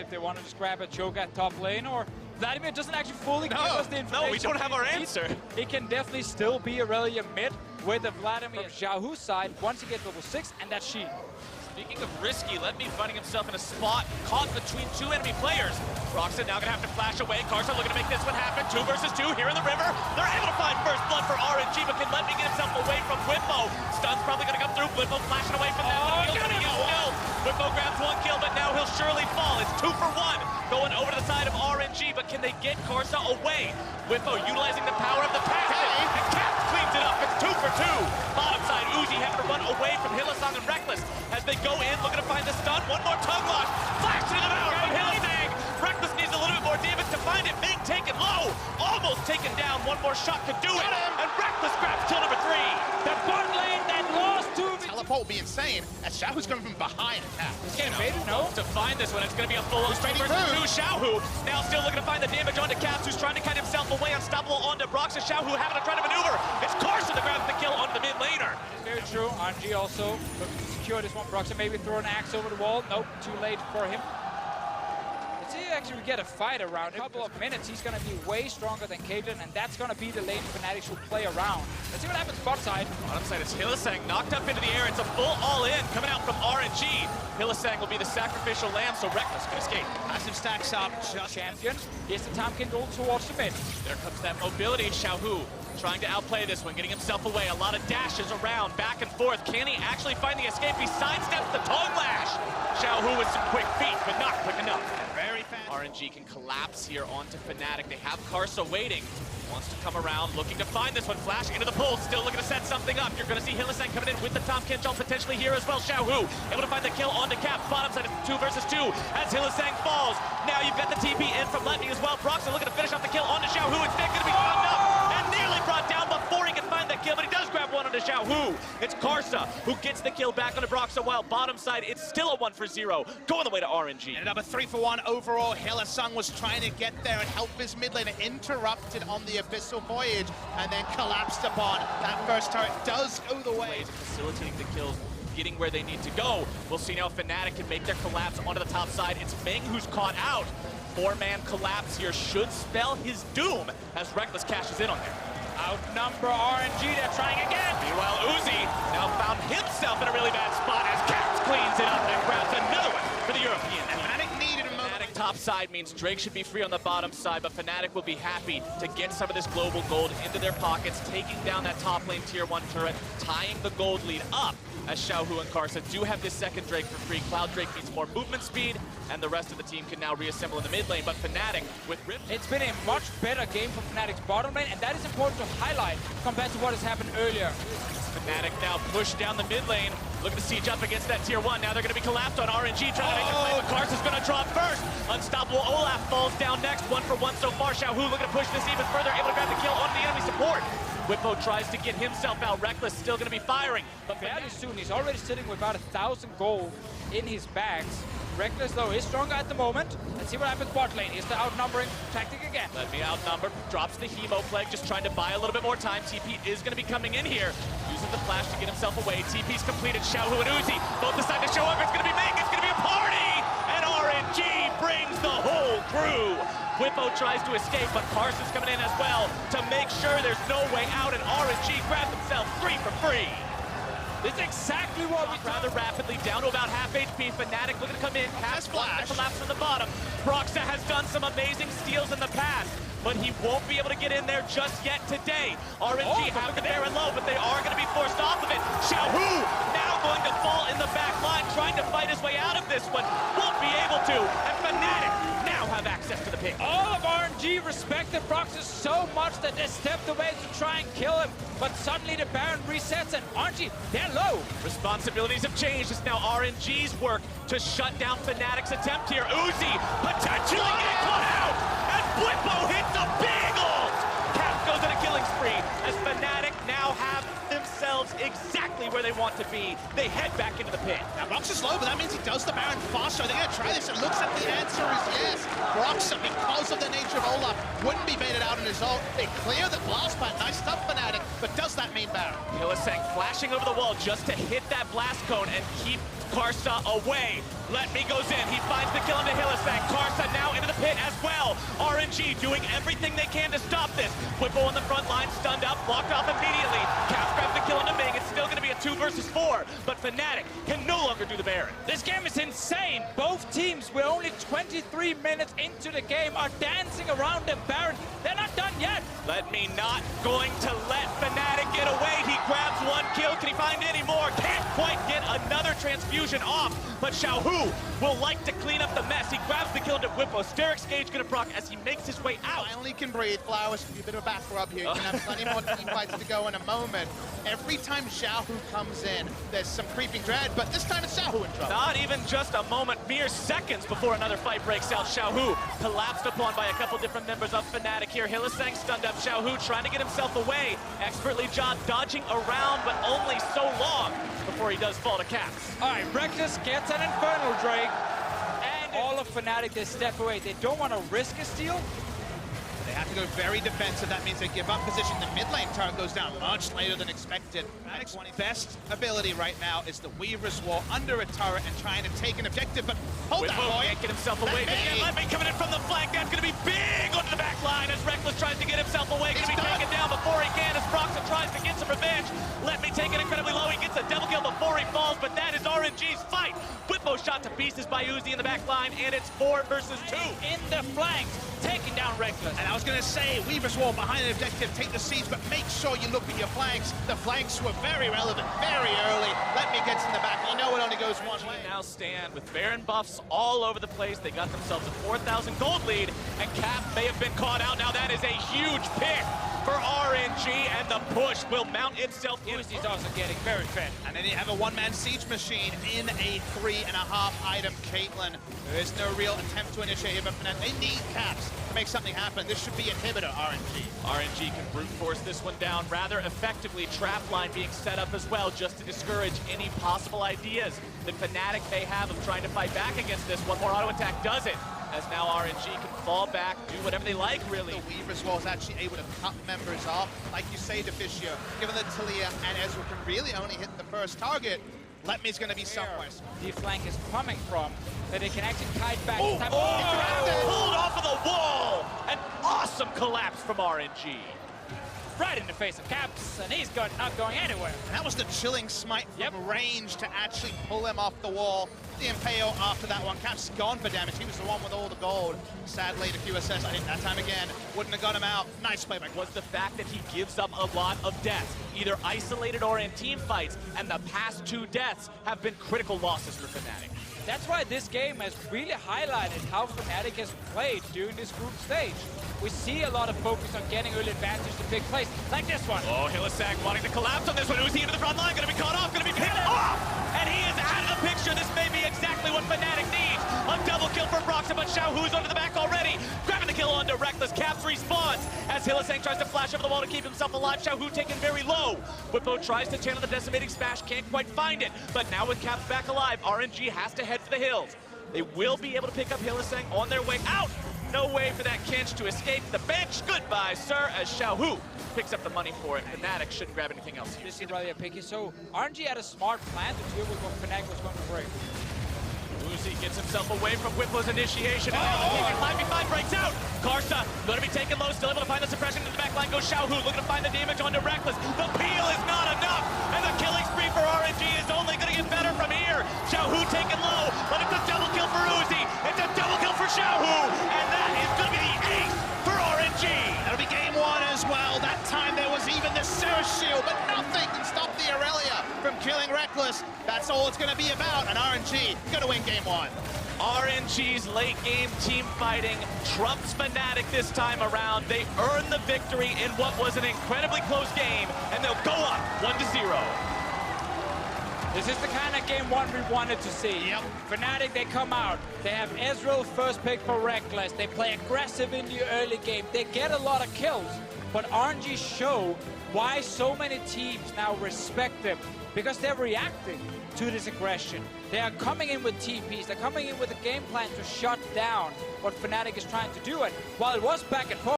if they want to just grab a choke at top lane, or Vladimir doesn't actually fully give us the information. No, we don't have our answer. It can definitely still be Aurelia mid with the Vladimir Xiaohu's side once he gets level 6, and that's she. Speaking of risky, let me finding himself in a spot caught between two enemy players. Roxanne now gonna have to flash away. Karsa looking to make this one happen. 2 versus 2 here in the river. They're able to find first blood for RNG, but can let me get himself away from Whippo. Stun's probably gonna come through. Whippo flashing away from that. Whippo grabs 1 kill, but now he'll surely fall. It's 2 for 1 going over to the side of RNG, but can they get Karsa away? Whippo utilizing the power of the passive, and Cap cleans it up. It's 2 for 2. Bottom side, Uzi having to run away from Hylissang and Reckless as they go in, looking to find the stun. One more tongue lock, flashing it out from Hylissang. Reckless needs a little bit more damage to find it. Being taken low, almost taken down. One more shot could do it, and Reckless grabs kill number 3. The bot lane that lost to teleport will be insane as Xiaohu's coming from behind Cap. He's getting baited, no? To find this one, it's going to be a full-on 2 versus 2. Xiaohu now still looking to find the damage onto Caps, who's trying to cut himself away. Unstoppable onto Brox, and Xiaohu having to try to maneuver. It's Karsa that grabs the kill onto the mid laner. Very true. RNG also looking to secure this one. Brox maybe throw an axe over the wall. Nope, too late for him. Let's see actually we get a fight around. In a couple of minutes, he's going to be way stronger than Caitlyn, and that's going to be the lane Fnatic should play around. Let's see what happens bot side. Bottom side is Hylissang knocked up into the air. It's a full all-in coming out from RNG. Hylissang will be the sacrificial lamb, so Reckless can escape. Passive stacks up. Just champion. Here's the Tom Kindle towards the mid. There comes that mobility. Xiaohu trying to outplay this one, getting himself away. A lot of dashes around, back and forth. Can he actually find the escape? He sidesteps the tongue lash. Xiaohu with some quick feet, but not quick enough. Very fast. RNG can collapse here onto Fnatic. They have Karsa waiting. Wants to come around, looking to find this one. Flash into the pool, still looking to set something up. You're going to see Hylissang coming in with the Tom Kinchal potentially here as well. Xiaohu able to find the kill onto Cap. Bottom side is 2 versus 2 as Hylissang falls. Now you've got the TP in from Letney as well. Proxy looking to finish off the kill onto Xiaohu. Instead going to be found up and nearly brought down before he can find that kill, but he does grab one onto Xiaohu. It's Karsa who gets the kill back onto Broxa, while bottom side it's still a 1 for 0 going the way to RNG. And another 3 for 1 overall. Hylissang was trying to get there and help his mid laner, interrupted on the Abyssal Voyage and then collapsed upon. That first turret does go the way. Facilitating the kills, getting where they need to go. We'll see now if Fnatic can make their collapse onto the top side. It's Meng who's caught out. 4-man collapse here should spell his doom as Reckless cashes in on there. Outnumber RNG, they're trying again. Meanwhile, Uzi now found himself in a really bad spot as Caps cleans it up and grabs another one for the European. And Fnatic needed a moment. Fnatic top side means Drake should be free on the bottom side, but Fnatic will be happy to get some of this global gold into their pockets, taking down that top lane tier 1 turret, tying the gold lead up as Xiaohu and Karsa do have this second Drake for free. Cloud Drake needs more movement speed, and the rest of the team can now reassemble in the mid lane, but Fnatic with Rip. It's been a much better game for Fnatic's bottom lane, and that is important to highlight compared to what has happened earlier. Fnatic now pushed down the mid lane, looking to siege up against that tier 1. Now they're going to be collapsed on RNG, trying to make the play, but Karsa's going to drop first. Unstoppable Olaf falls down next, 1 for 1 so far. Xiaohu looking to push this even further, able to grab the kill on the enemy support. Whippo tries to get himself out. Reckless still going to be firing. But fairly soon, he's already sitting with about 1,000 gold in his bags. Reckless, though, is stronger at the moment. Let's see what happens bot lane. Here's the outnumbering tactic again. Let me outnumber. Drops the Hemo Plague, just trying to buy a little bit more time. TP is going to be coming in here. Using the flash to get himself away. TP's completed. Xiaohu and Uzi both decide to show up. It's going to be Meng. It's going to be a party. And RNG brings the whole crew. Whippo tries to escape, but Karsa's coming in as well to make sure there's no way out, and RNG grabs himself 3 for free. This is exactly what we rather rapidly, down to about half HP. Fnatic looking to come in. Caps flash. Collapse from the bottom. Broxa has done some amazing steals in the past, but he won't be able to get in there just yet today. RNG have the bear and low, but they are going to be forced off of it. Xiaohu now going to fall in the back line, trying to fight his way out of this one. Won't be able to, and Fnatic now have access to the pick. All of RNG respected Broxus so much that they stepped away to try and kill him, but suddenly the Baron resets and RNG, they're low. Responsibilities have changed. It's now RNG's work to shut down Fnatic's attempt here. Uzi potentially getting caught out, and Whippo hits a big ult. Cap goes on a killing spree as Fnatic now have themselves exactly where they want to be. They head back into the pit. Now Broxa is low, but that means he does the Baron faster. Are they going to try this? It looks like the answer is yes. Broxa, because of the nature of Olaf, wouldn't be baited out in his ult. They clear the blast pad. Nice stuff, Fnatic, but does that mean Baron? Hylissang flashing over the wall just to hit that blast cone and keep Karsa away. Let Me goes in. He finds the kill into Hylissang. Karsa now into the pit as well. RNG doing everything they can to stop this. Whippo on the front line, stunned up, blocked off immediately. Caps grabs the kill into Ming. It's still going to be a 2 versus 4, but Fnatic can no longer do the Baron. This game is insane. Both teams, we're only 23 minutes into the game, are dancing around the Baron. They're not done yet. Let Me not going to let Fnatic get away. He grabs 1 kill. Can he find any more? Can't quite get another transfusion off, but Xiaohu will like to clean up the mess. He grabs the kill into Whippo. Steric's Gage gonna proc as he makes his way out. Finally can breathe. Flowers can be a bit of a back rub here. You can have plenty more team fights to go in a moment. Every time Xiaohu comes in, there's some creeping dread, but this time it's Xiaohu in trouble. Not even just a moment, mere seconds before another fight breaks out. Xiaohu collapsed upon by a couple different members of Fnatic here. Hylissang stunned up Xiaohu, trying to get himself away. Expertly John dodging around, but only so long before he does fall to Caps. All right, Reckless gets an Infernal Drake, and all of Fnatic, they step away. They don't want to risk a steal. They have to go very defensive. That means they give up position. The mid lane turret goes down much later than expected. Fnatic's best ability right now is the Weaver's Wall under a turret and trying to take an objective, but hold that, boy. Can't get himself away. Let me coming in from the flank. That's going to be big onto the back line as Reckless tries to get himself away. Going to be taken down before he can as Proxen tries to get some revenge. Let Me take it incredibly low. He gets a double kill before he falls, but that is RNG's fight. Whippo shot to pieces by Uzi in the back line, and it's 4 versus 2. In the flanks, taking down Reckless. And I was going to say, Weaver's Wall behind an objective, take the siege, but make sure you look at your flanks. The flanks were very relevant, very early. Let Me gets in the back. You know it only goes one way. Now stand with Baron buffs all over the place. They got themselves a 4,000 gold lead, and Cap may have been caught out. Now that is a huge pick for RNG, and the push will mount itself. Uzi's also getting very fed. And then you have a one-man siege machine in a 3.5 item Caitlyn. There is no real attempt to initiate here, but they need Caps to make something happen. This should be inhibitor RNG. RNG can brute force this one down rather effectively. Trap line being set up as well just to discourage any possible ideas that Fnatic may have of trying to fight back against this. One more auto attack does it, as now RNG can fall back, do whatever they like, really. The Weaver's Wall is actually able to cut members off. Like you say, Deficio, given that Talia and Ezreal can really only hit the first target, Let Me's going to be somewhere. The flank is coming from, that they can actually kite back. Pulled off of the wall! An awesome collapse from RNG. Right in the face of Caps, and he's not going anywhere. And that was the chilling smite from range to actually pull him off the wall. The Impale after that one. Caps gone for damage. He was the one with all the gold. Sadly, the QSS, I think that time again, wouldn't have got him out. Nice play by was the fact that he gives up a lot of deaths, either isolated or in team fights, and the past 2 deaths have been critical losses for Fnatic. That's why this game has really highlighted how Fnatic has played during this group stage. We see a lot of focus on getting early advantage to big plays, like this one. Oh, Hylissang wanting to collapse on this one. Uzi into the front line, gonna be caught off, gonna be picked off! And he is out of the picture. This may be exactly what Fnatic needs. A double kill for Proxen, but Xiaohu's under the back already. Grabbing the kill onto Reckless. Caps respawns as Hylissang tries to flash over the wall to keep himself alive. Xiaohu taken very low. Whippo tries to channel the decimating smash, can't quite find it. But now with Caps back alive, RNG has to head for the hills. They will be able to pick up Hylissang on their way out. No way for that Kinch to escape the bench. Goodbye, sir, as Xiaohu picks up the money for it. Fnatic shouldn't grab anything else here. This is really a picky. So RNG had a smart plan to deal with what Fnatic was going to break. Uzi gets himself away from Whippo's initiation. And now the 5v5 breaks out. Karsa going to be taken low, still able to find the suppression. In the back line goes Xiaohu, looking to find the damage onto Reckless. The peel is not enough, and the killing spree for RNG is only going to get better from here. Xiaohu taken low, but it's a double kill for Uzi. It's a double kill for Xiaohu, and that is going to be the ace for RNG. That'll be game 1 as well. That time there was even the Sarah shield, but nothing can stop the Aurelia from killing Reckless. That's all it's going to be about, and RNG going to win game 1. RNG's late game team fighting trumps Fnatic this time around. They earn the victory in what was an incredibly close game, and they'll go up 1-0. This is the kind of game 1 we wanted to see. Yep. Fnatic, they come out. They have Ezreal first pick for Reckless. They play aggressive in the early game. They get a lot of kills, but RNG show why so many teams now respect them, because they're reacting to this aggression. They are coming in with TPs. They're coming in with a game plan to shut down what Fnatic is trying to do. And while it was back and forth,